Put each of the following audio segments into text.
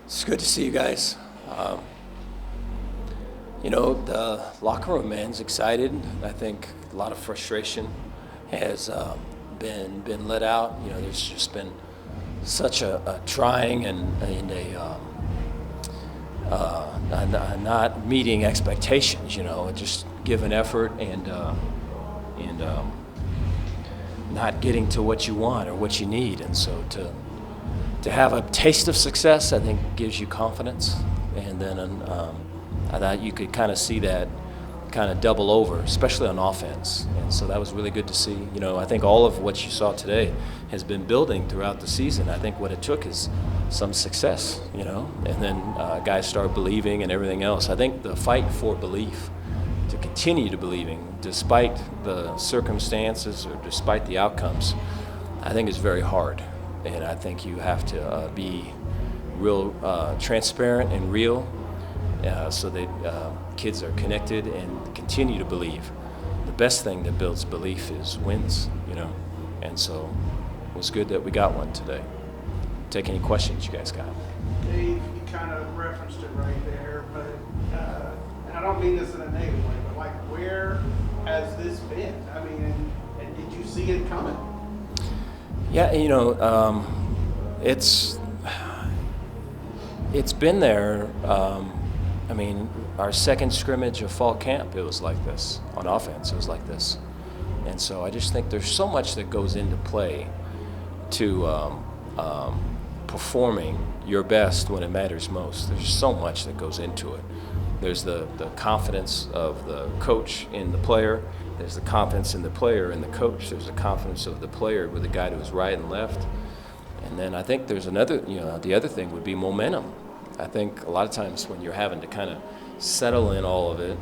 It's good to see you guys. The locker room, man's excited. I think a lot of frustration has been let out. There's just been such a trying and a not meeting expectations. Just giving effort and not getting to what you want or what you need, and so to have a taste of success, I think, gives you confidence. And then I thought you could kind of see that kind of double over, especially on offense. And so that was really good to see. I think all of what you saw today has been building throughout the season. I think what it took is some success, and then guys start believing and everything else. I think the fight for belief, to continue to believing despite the circumstances or despite the outcomes, I think is very hard. And I think you have to be real transparent and real so that kids are connected and continue to believe. The best thing that builds belief is wins, And so it was good that we got one today. Take any questions you guys got. Dave, you kind of referenced it right there, but and I don't mean this in a negative way, but where has this been? I mean, and did you see it coming? Yeah, it's been there. Our second scrimmage of fall camp, it was like this. On offense, it was like this. And so I just think there's so much that goes into play to performing your best when it matters most. There's so much that goes into it. There's the confidence of the coach in the player. There's the confidence in the player and the coach. There's the confidence of the player with the guy to his right and left. And then I think there's another, the other thing would be momentum. I think a lot of times when you're having to kind of settle in all of it,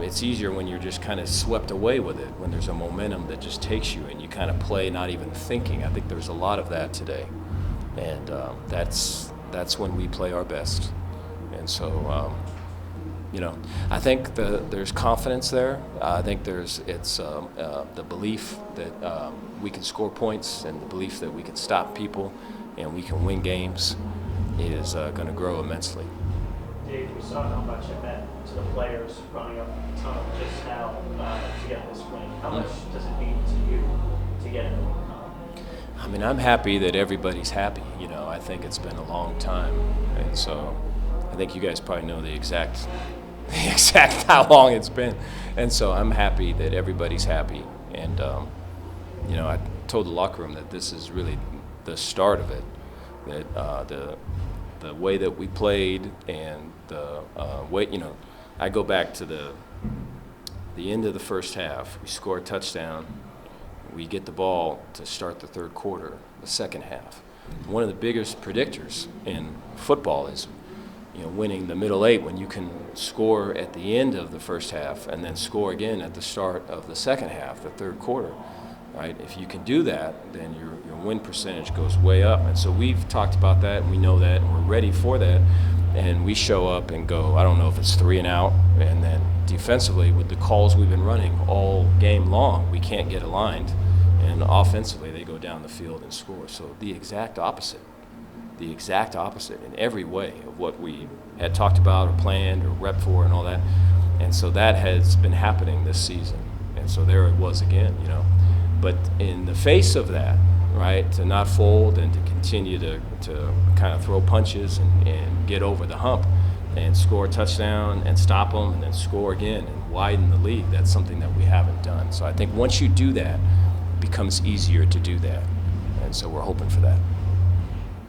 it's easier when you're just kind of swept away with it, when there's a momentum that just takes you and you kind of play not even thinking. I think there's a lot of that today. And that's when we play our best. And so, I think there's confidence there. I think it's the belief that we can score points and the belief that we can stop people and we can win games is going to grow immensely. Dave, we saw how much it meant to the players running up the tunnel just now to get this win. How much does it mean to you to get it? I'm happy that everybody's happy. I think it's been a long time, and so I think you guys probably know the exact how long it's been, and so I'm happy that everybody's happy. And I told the locker room that this is really the start of it. That the way that we played and the way I go back to the end of the first half. We score a touchdown. We get the ball to start the third quarter, the second half. One of the biggest predictors in football is winning the middle eight, when you can score at the end of the first half and then score again at the start of the second half, the third quarter, right? If you can do that, then your win percentage goes way up. And so we've talked about that, and we know that, and we're ready for that. And we show up and go, I don't know if it's 3 and out, and then defensively with the calls we've been running all game long, we can't get aligned. And offensively, they go down the field and score. So the exact opposite in every way of what we had talked about or planned or repped for and all that. And so that has been happening this season. And so there it was again, But in the face of that, right, to not fold and to continue to kind of throw punches and get over the hump and score a touchdown and stop them and then score again and widen the lead, that's something that we haven't done. So I think once you do that, it becomes easier to do that. And so we're hoping for that.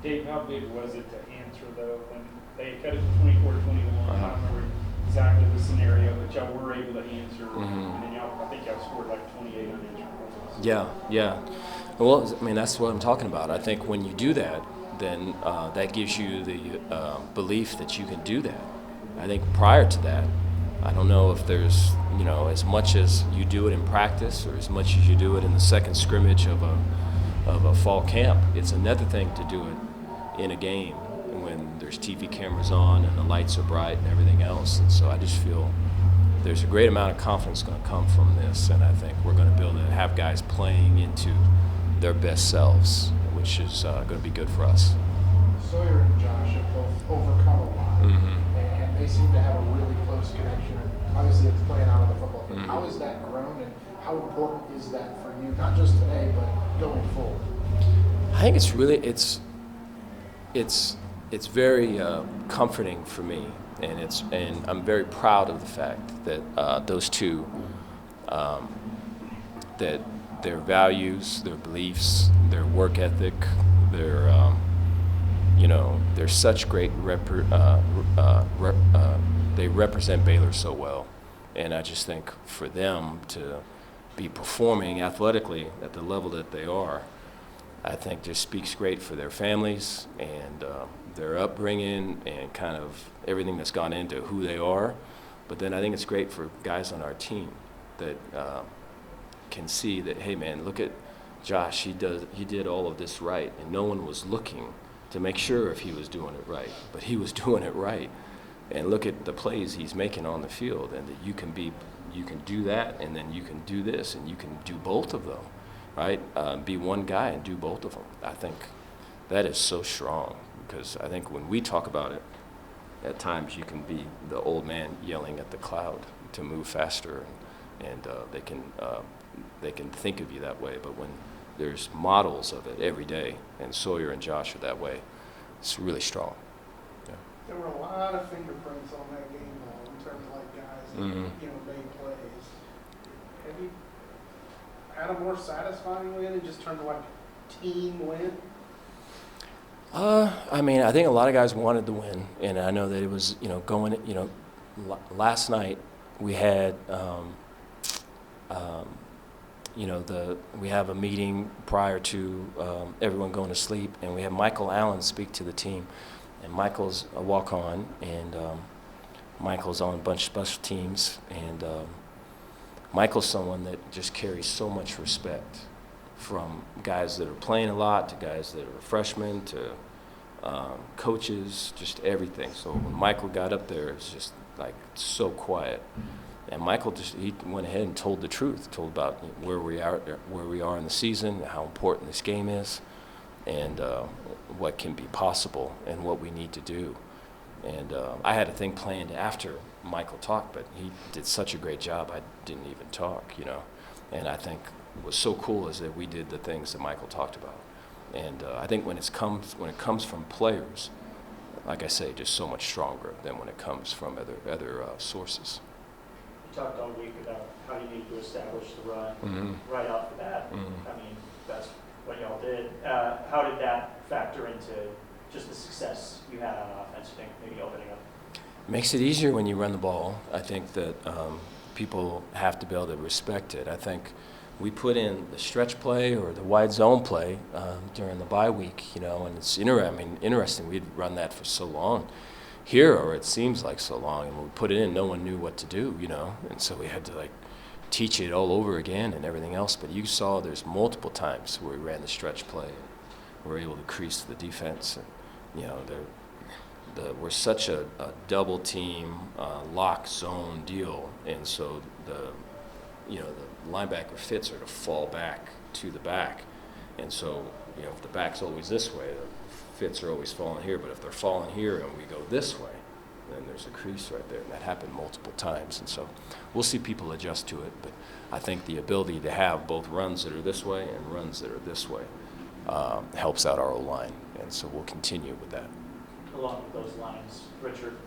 Dave, how big was it to answer, though, when they cut it to 24-21? I don't remember exactly the scenario, but y'all were able to answer, and then I think y'all scored like 28 unanswered points. Yeah. Well, that's what I'm talking about. I think when you do that, then that gives you the belief that you can do that. I think prior to that, I don't know if there's, as much as you do it in practice or as much as you do it in the second scrimmage of a fall camp. It's another thing to do it in a game when there's TV cameras on and the lights are bright and everything else. And so I just feel there's a great amount of confidence going to come from this, and I think we're going to be able to have guys playing into their best selves, which is going to be good for us. Sawyer and Josh have both connection. Obviously, it's playing out on the football field. How has that grown, and how important is that for you, not just today, but going forward? I think it's really it's very comforting for me, and I'm very proud of the fact that those two that their values, their beliefs, their work ethic, their they're such great they represent Baylor so well, and I just think for them to be performing athletically at the level that they are, I think just speaks great for their families and their upbringing and kind of everything that's gone into who they are. But then I think it's great for guys on our team that can see that, hey man, look at Josh, he did all of this right, and no one was looking to make sure if he was doing it right, but he was doing it right. And look at the plays he's making on the field, and that you can do that, and then you can do this, and you can do both of them, right? Be one guy and do both of them. I think that is so strong, because I think when we talk about it, at times you can be the old man yelling at the cloud to move faster, and they can think of you that way. But when there's models of it every day, and Sawyer and Josh are that way, it's really strong. There were a lot of fingerprints on that game ball in terms of like guys that made plays. Have you had a more satisfying win in just terms of like team win? I mean, I think a lot of guys wanted to win, and I know that it was going. Last night we had we have a meeting prior to everyone going to sleep, and we have Michael Allen speak to the team. And Michael's a walk-on, and Michael's on a bunch of special teams, and Michael's someone that just carries so much respect from guys that are playing a lot to guys that are freshmen to coaches, just everything. So when Michael got up there, it's just like so quiet. And Michael he went ahead and told the truth, told about where we are in the season, how important this game is, and what can be possible and what we need to do. And I had a thing planned after Michael talked, but he did such a great job, I didn't even talk, And I think what was so cool is that we did the things that Michael talked about. And I think when it comes from players, like I say, just so much stronger than when it comes from other sources. You talked all week about how you need to establish the run right off the bat. I mean, that's what y'all did. How did that factor into just the success you had on offense, I think, maybe opening up? Makes it easier when you run the ball. I think that people have to be able to respect it. I think we put in the stretch play or the wide zone play during the bye week, and it's interesting. We'd run that for so long here, or it seems like so long, and when we put it in, no one knew what to do, and so we had to teach it all over again and everything else. But you saw there's multiple times where we ran the stretch play, and we're able to crease the defense, and we're such a double team lock zone deal, and so the linebacker fits are to fall back to the back, and so if the back's always this way, the fits are always falling here. But if they're falling here and we go this way, then there's a crease right there, and that happened multiple times. And so we'll see people adjust to it, but I think the ability to have both runs that are this way and runs that are this way helps out our O-line, and so we'll continue with that. Along with those lines, Richard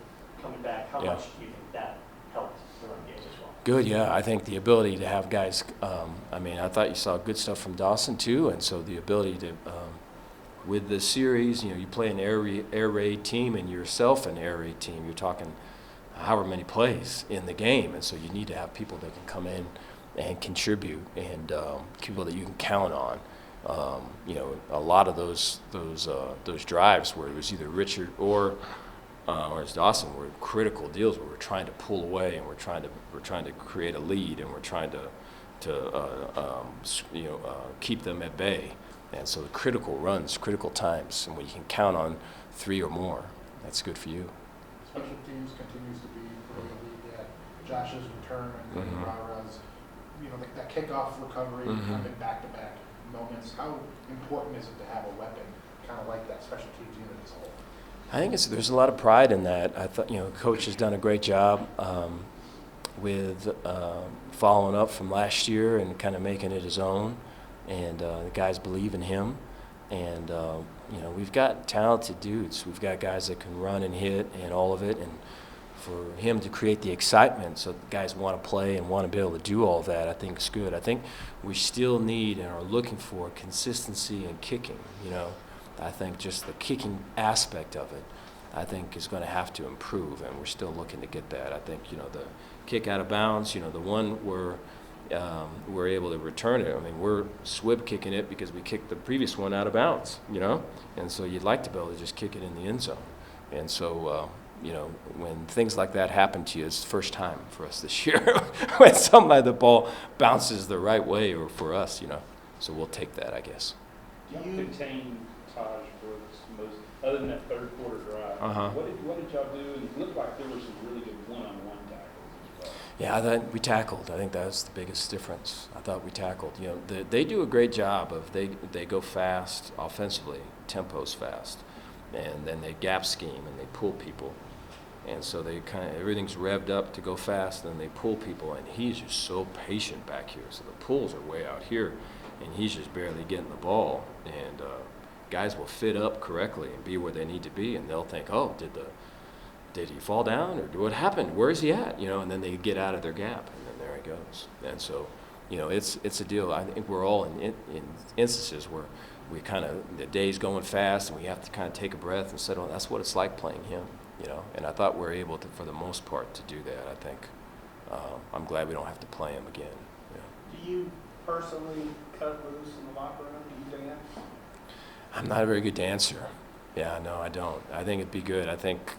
coming back, how much do you think that helped the run game as well? Good, yeah. I think the ability to have guys, I thought you saw good stuff from Dawson too, and so the ability to, with the series, you play an air raid team and yourself an air raid team, you're talking however many plays in the game, and so you need to have people that can come in and contribute, and people that you can count on. A lot of those drives where it was either Richard or it's Dawson were critical deals where we're trying to pull away, and we're trying to create a lead, and we're trying to keep them at bay. And so the critical runs, critical times, and when you can count on 3 or more, that's good for you. Special teams continues to be for the league at Josh's return and Rara's, that kickoff recovery, kind of back-to-back moments. How important is it to have a weapon kind of like that special teams unit as a whole? I think there's a lot of pride in that. I thought, Coach has done a great job with following up from last year and kind of making it his own. And the guys believe in him. And, we've got talented dudes. We've got guys that can run and hit and all of it. And for him to create the excitement so the guys want to play and want to be able to do all that, I think is good. I think we still need and are looking for consistency in kicking, I think just the kicking aspect of it, I think is going to have to improve, and we're still looking to get that. I think, the kick out of bounds, the one where we're able to return it. I mean, we're swib kicking it because we kicked the previous one out of bounds, and so you'd like to be able to just kick it in the end zone. And so, when things like that happen to you, it's the first time for us this year when something like the ball bounces the right way, or for us, so we'll take that, I guess. Y'all contained Taj Brooks most, other than that third quarter drive. Uh-huh. What did y'all do? And it looked like there were some really good one-on-one tackles as well. Yeah, I thought we tackled. I think that's the biggest difference. I thought we tackled. They do a great job of they go fast offensively, tempo's fast, and then they gap scheme and they pull people, and so they everything's revved up to go fast, and they pull people, and he's just so patient back here. So the pulls are way out here, and he's just barely getting the ball, and guys will fit up correctly and be where they need to be, and they'll think, oh, did he fall down, or what happened? Where is he at? And then they get out of their gap, and then there he goes. And so, it's a deal. I think we're all in instances where we the day's going fast, and we have to kind of take a breath and settle. That's what it's like playing him, And I thought we're able to, for the most part, to do that. I think I'm glad we don't have to play him again. Do you personally cut loose in the locker room? Do you dance? I'm not a very good dancer. Yeah, no, I don't. I think it'd be good. I think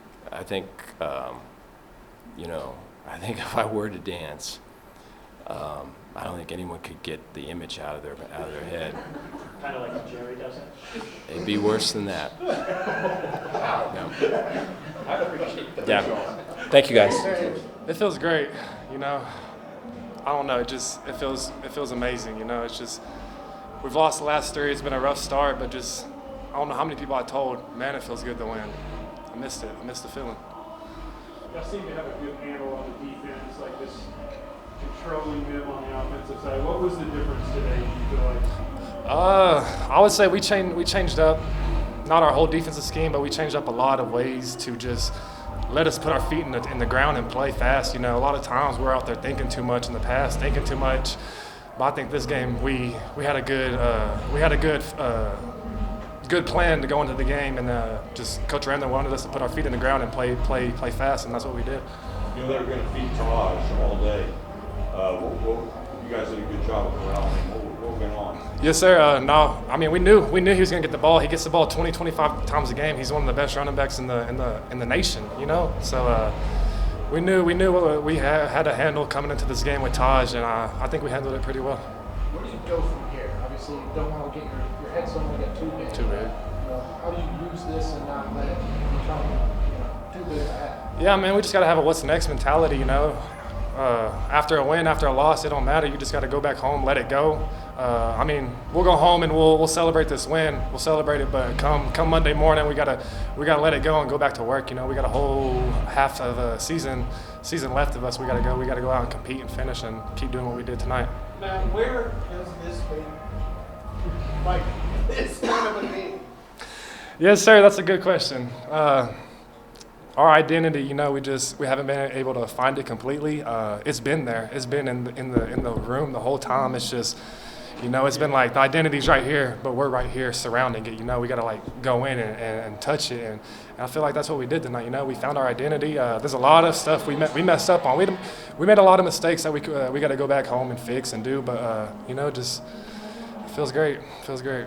if I were to dance, I don't think anyone could get the image out of their head. Kind of like Jerry does it. It'd be worse than that. No. I appreciate that. Yeah. Thank you, guys. It feels great, I don't know. It feels amazing, It's just we've lost the last three. It's been a rough start, but just I don't know how many people I told. Man, it feels good to win. I missed it. I missed the feeling. Y'all seem to have a good handle on the defense, like this controlling them on the offensive side. What was the difference today, you feel like? I would say we changed up, not our whole defensive scheme, but we changed up a lot of ways to just let us put our feet in the ground and play fast. A lot of times we're out there thinking too much in the past, thinking too much. But I think this game we had a good plan to go into the game, and just Coach Aranda wanted us to put our feet in the ground and play fast, and that's what we did. They were going to feed Taj all day. You guys did a good job of corralling him. What went on? Yes, sir. No, I mean we knew he was going to get the ball. He gets the ball 20, 25 times a game. He's one of the best running backs in the nation. So we knew what we had to handle coming into this game with Taj, and I think we handled it pretty well. Where do you go from here? Obviously, you don't want to get your head somewhere get too big. Too big. How do you use this and not let it become too big of a habit? Yeah, man, we just got to have a what's next mentality, After a win, after a loss, it don't matter. You just got to go back home, let it go. We'll go home and we'll celebrate this win. We'll celebrate it, but come Monday morning, we gotta let it go and go back to work. We got a whole half of a season left of us. We gotta go out and compete and finish and keep doing what we did tonight. Now, where has this been? Like, this kind of a game. Yes, sir. That's a good question. Our identity, we haven't been able to find it completely. It's been there. It's been in the room the whole time. It's just, it's been like the identity's right here, but we're right here surrounding it. We got to go in and touch it, and I feel like that's what we did tonight. We found our identity. There's a lot of stuff we messed up on. We made a lot of mistakes that we got to go back home and fix and do, but just it feels great. Feels great.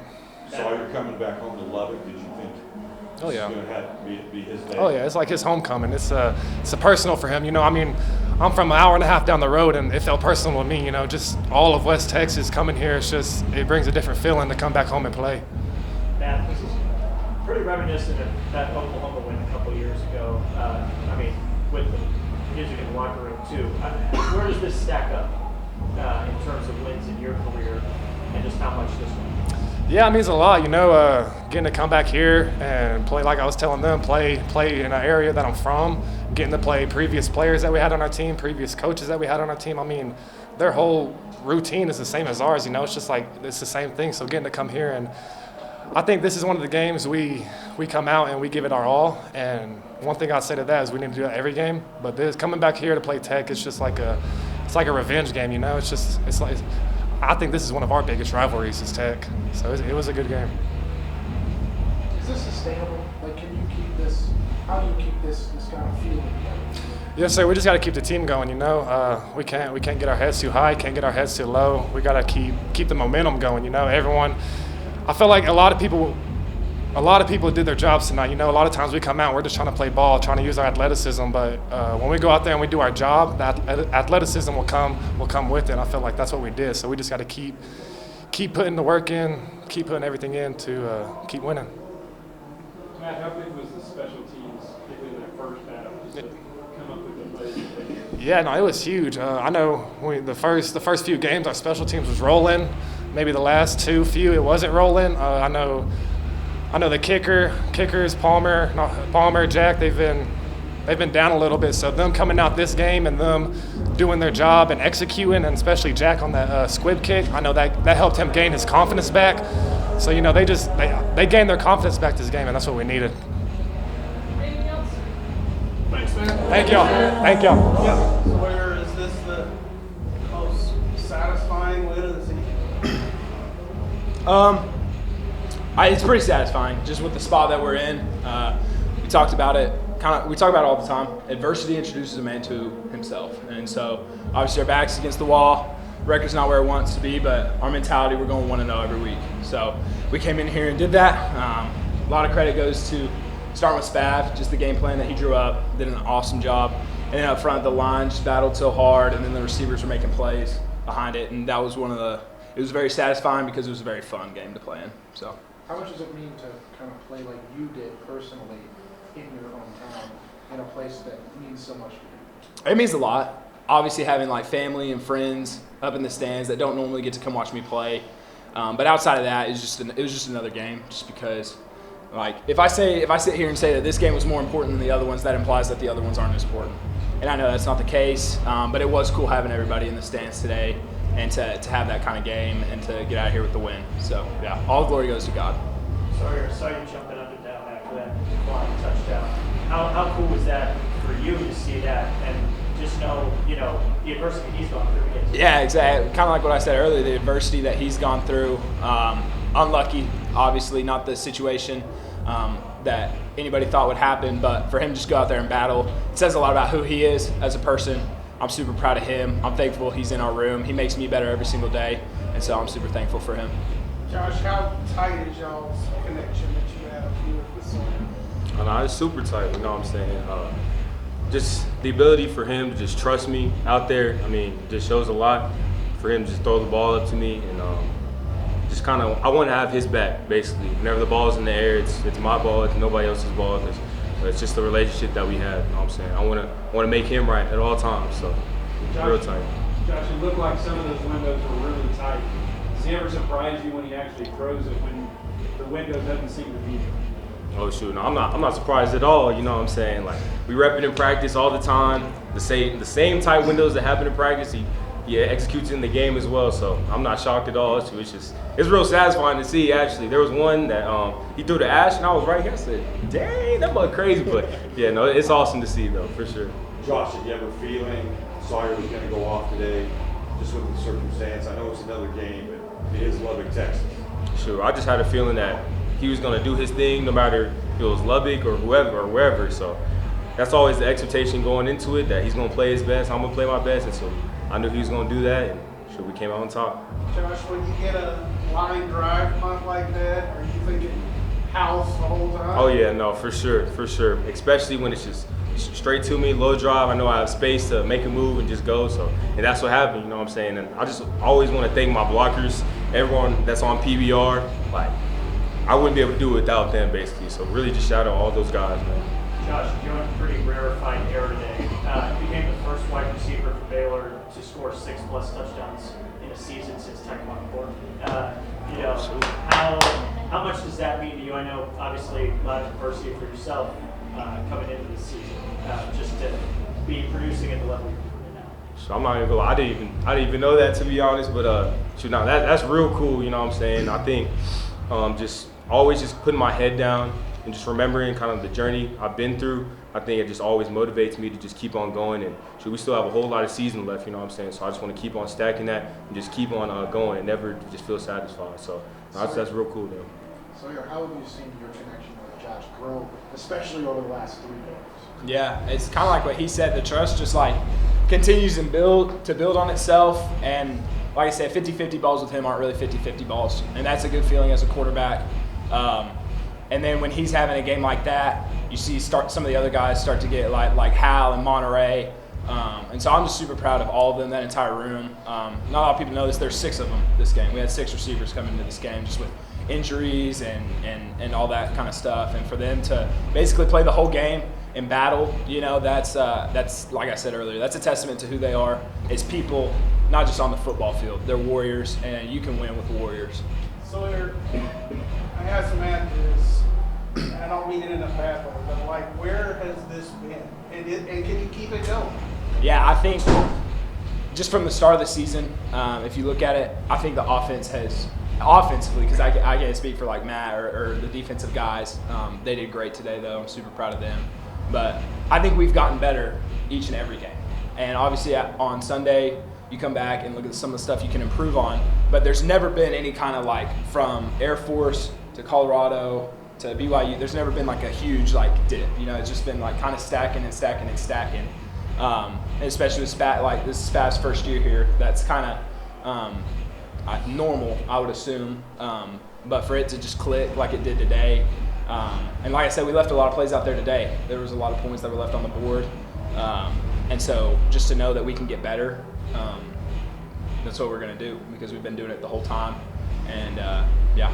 Sawyer coming back home to Lubbock, did you think Oh yeah. it's going to have to be his day? Oh yeah, it's like his homecoming. It's a personal for him. I'm from an hour and a half down the road, and it felt personal to me. Just all of West Texas coming here. It brings a different feeling to come back home and play. Matt, this is pretty reminiscent of that Oklahoma win a couple years ago. With the music in the locker room too. Where does this stack up in terms of wins in your career, and just how much this one? Yeah, it means a lot. getting to come back here and play like I was telling them, play in an area that I'm from, getting to play previous players that we had on our team, previous coaches that we had on our team. I mean, their whole routine is the same as ours, it's just like it's the same thing. So getting to come here, and I think this is one of the games we come out and we give it our all. And one thing I'd say to that is we need to do that every game. But this coming back here to play Tech, it's just like a revenge game, I think this is one of our biggest rivalries is Tech. So it was a good game. Is this sustainable? Like, can you keep this? How do you keep this kind of feeling together? Yes, sir. We just got to keep the team going. We can't get our heads too high, can't get our heads too low. We got to keep the momentum going. Everyone. I feel like a lot of people did their jobs tonight. A lot of times we come out, we're just trying to play ball, trying to use our athleticism. But when we go out there and we do our job, that athleticism will come with it. I feel like that's what we did. So we just got to keep putting the work in, keep putting everything in to keep winning. Matt, how big was the special teams, particularly in that first half, just to come up with the plays? Yeah, no, it was huge. I know the first few games, our special teams was rolling. Maybe the last few, it wasn't rolling. I know the kickers, Palmer, Jack, they've been down a little bit. So them coming out this game and them doing their job and executing, and especially Jack on that squib kick, I know that helped him gain his confidence back. So they gained their confidence back this game, and that's what we needed. Anything else? Thanks, man. Thank y'all. Yeah. Sawyer, is this the most satisfying win of the season? It's pretty satisfying, just with the spot that we're in. We talked about it. We talk about it all the time. Adversity introduces a man to himself, and so obviously our back's against the wall. Record's not where it wants to be, but our mentality, we're going 1-0 every week. So we came in here and did that. A lot of credit goes to starting with Spav, just the game plan that he drew up, did an awesome job. And then up front, the line just battled so hard, and then the receivers were making plays behind it, and that was it was very satisfying because it was a very fun game to play in. So. How much does it mean to kind of play like you did personally in your hometown, in a place that means so much to you? It means a lot. Obviously, having like family and friends up in the stands that don't normally get to come watch me play. But outside of that, it was just another game. Just because, like, if I sit here and say that this game was more important than the other ones, that implies that the other ones aren't as important. And I know that's not the case. But it was cool having everybody in the stands today, and to have that kind of game and to get out of here with the win. So yeah, all glory goes to God. Sawyer, saw you jumping up and down after that flying touchdown. How cool was that for you to see that and just know, the adversity he's gone through? Yeah, exactly. Kind of like what I said earlier, the adversity that he's gone through. Unlucky, obviously, not the situation that anybody thought would happen, but for him to just go out there and battle, it says a lot about who he is as a person. I'm super proud of him. I'm thankful he's in our room. He makes me better every single day, and so I'm super thankful for him. Josh, how tight is y'all's connection that you have here with Sawyer? No, it's super tight, you know what I'm saying? Just the ability for him to just trust me out there, just shows a lot. For him to just throw the ball up to me, and just kind of, I want to have his back, basically. Whenever the ball's in the air, it's my ball, it's nobody else's ball. It's just the relationship that we have, you know what I'm saying? I want to make him right at all times, so real tight. Josh, it looked like some of those windows were really tight. Does he ever surprise you when he actually throws it when the window doesn't seem to be there? Oh shoot, no, I'm not surprised at all, you know what I'm saying? Like, we rep it in practice all the time. The same tight windows that happen in practice, he executes in the game as well, so I'm not shocked at all. It's real satisfying to see, actually. There was one that he threw to Ash, and I was right here. I said, dang, that was crazy. But yeah, no, it's awesome to see, though, for sure. Josh, did you have a feeling Sawyer was going to go off today, just with the circumstance? I know it's another game, but it is Lubbock, Texas. Sure, I just had a feeling that he was going to do his thing, no matter if it was Lubbock or whoever or wherever. So that's always the expectation going into it, that he's going to play his best, I'm going to play my best, and so I knew he was going to do that, and sure, we came out on top. Josh, when you get a line drive punt like that, are you thinking house the whole time? Oh yeah, no, for sure. Especially when it's just straight to me, low drive. I know I have space to make a move and just go. So, and that's what happened, you know what I'm saying? And I just always want to thank my blockers, everyone that's on PBR. Like, I wouldn't be able to do it without them, basically. So really just shout out all those guys, man. Josh, you're on a pretty rarefied air today. You became the first wide receiver for Baylor to score 6+ touchdowns in a season since Tech won 4. You know, how much does that mean to you? I know, obviously, a lot of adversity for yourself coming into this season, just to be producing at the level you're doing now. So I'm not even gonna lie, I didn't even know that, to be honest. But that's real cool. You know what I'm saying? I think just always just putting my head down and just remembering kind of the journey I've been through. I think it just always motivates me to just keep on going. And we still have a whole lot of season left. You know what I'm saying? So I just want to keep on stacking that and just keep on going and never just feel satisfied. So that's real cool, though. Sawyer, how have you seen your connection with Josh grow, especially over the last 3 games? Yeah, it's kind of like what he said. The trust just like continues to build on itself. And like I said, 50-50 balls with him aren't really 50-50 balls, and that's a good feeling as a quarterback. And then when he's having a game like that, you see some of the other guys start to get like Hal and Monterey. And so I'm just super proud of all of them, that entire room. Not a lot of people know this. There's 6 of them this game. We had 6 receivers coming into this game just with injuries and all that kind of stuff. And for them to basically play the whole game in battle, you know, that's like I said earlier, that's a testament to who they are as people, not just on the football field. They're warriors, and you can win with the warriors. Sawyer, I have some answers. I don't mean it in a bad way, but like, where has this been? And can you keep it going? Yeah, I think just from the start of the season, if you look at it, I think the offense has offensively, because I can't speak for like Matt or the defensive guys. They did great today, though. I'm super proud of them. But I think we've gotten better each and every game. And obviously on Sunday, you come back and look at some of the stuff you can improve on. But there's never been any kind of like from Air Force to Colorado to BYU, there's never been like a huge like dip. You know, it's just been like kind of stacking and stacking and stacking. And especially with Spat, this is Spat's first year here. That's kind of normal, I would assume. But for it to just click like it did today, and like I said, we left a lot of plays out there today. There was a lot of points that were left on the board. And so just to know that we can get better, that's what we're going to do, because we've been doing it the whole time. And yeah.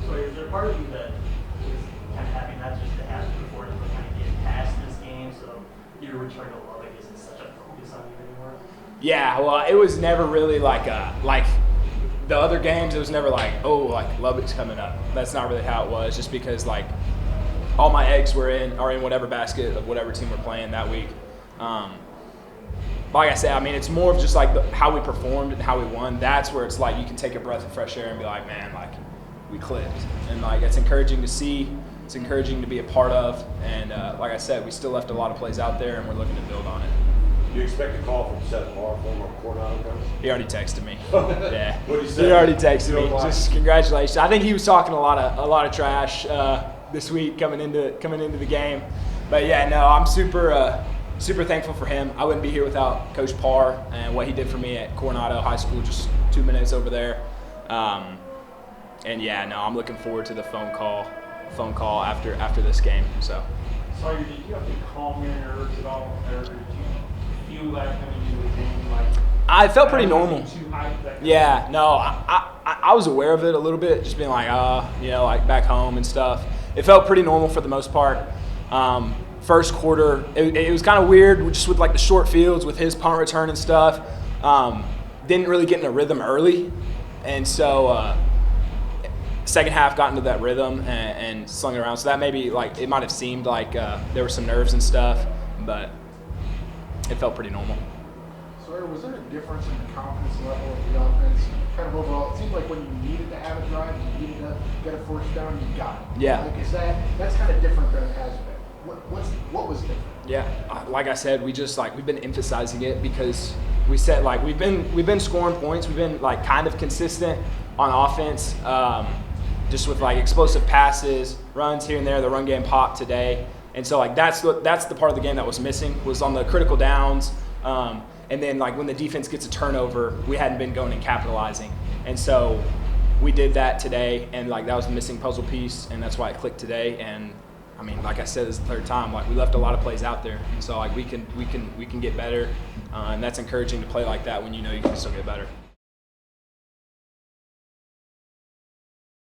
So is there part of you that is kind of happy not just to have it before, but kind of get past this game, so your return to Lubbock isn't such a focus on you anymore? Yeah, well, it was never really like the other games. It was never like, oh, like Lubbock's coming up. That's not really how it was. Just because like all my eggs are in whatever basket of whatever team we're playing that week. Like I said, I mean, it's more of just like how we performed and how we won. That's where it's like you can take a breath of fresh air and be like, man, like we clicked. And like it's encouraging to see. It's encouraging to be a part of. And like I said, we still left a lot of plays out there, and we're looking to build on it. Do you expect a call from Seth Barr, former Coronado coach? He already texted me. Yeah. What did he say? He already texted me. Just congratulations. I think he was talking a lot of trash this week coming into the game. But yeah, no, I'm super thankful for him. I wouldn't be here without Coach Parr and what he did for me at Coronado High School, just 2 minutes over there. And yeah, no, I'm looking forward to the phone call after this game. So. Sawyer, did you have to calm your nerves at all, or did you feel that coming into the game? Like I felt pretty normal. Too hyped that Yeah, no, I was aware of it a little bit, just being like, you know, like back home and stuff. It felt pretty normal for the most part. First quarter, it was kind of weird, just with like the short fields with his punt return and stuff. Didn't really get in a rhythm early, and so second half got into that rhythm and slung it around. So that maybe like it might have seemed like there were some nerves and stuff, but it felt pretty normal. Sawyer, was there a difference in the confidence level of the offense? Kind of overall, it seemed like when you needed to have a drive, you needed to get a first down, you got it. Yeah. Like, that's kind of different than it has been. What was different? Yeah, like I said, we've been emphasizing it because we said like we've been scoring points. We've been like kind of consistent on offense, just with like explosive passes, runs here and there. The run game popped today, and so like that's the part of the game that was missing, was on the critical downs. And then like when the defense gets a turnover, we hadn't been going and capitalizing, and so we did that today, and like that was the missing puzzle piece, and that's why it clicked today. And I mean, like I said, this is the third time. Like we left a lot of plays out there, and so like we can get better, and that's encouraging to play like that when you know you can still get better.